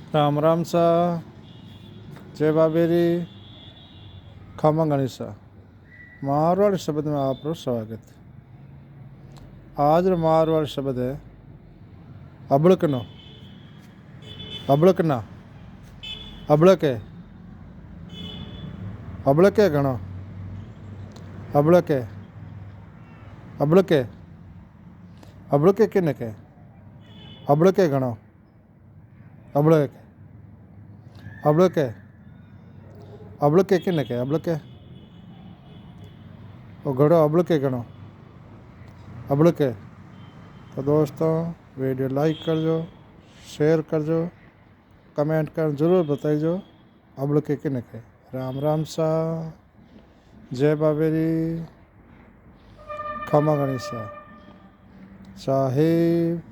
राम राम सा, जय बाबेरी, खमा गणेशा। मारवाड़ी शब्द में आपको स्वागत। आज मारवाड़ी शब्द है अबड़कनो। अबड़कना, अबड़के, अबड़के घणो, अबड़के, अबड़के, अबड़के किने के, अबड़के घणो, अबड़के, अबड़के, अबड़के किने के, अबड़के, वो घड़ो अबड़के घणो, अबड़के। तो दोस्तों वीडियो लाइक करजो, शेयर करजो, कमेंट कर जरूर बताइजो अबड़के किने के। राम राम सा, जय बाबेरी, खमा गणेशा साहेब।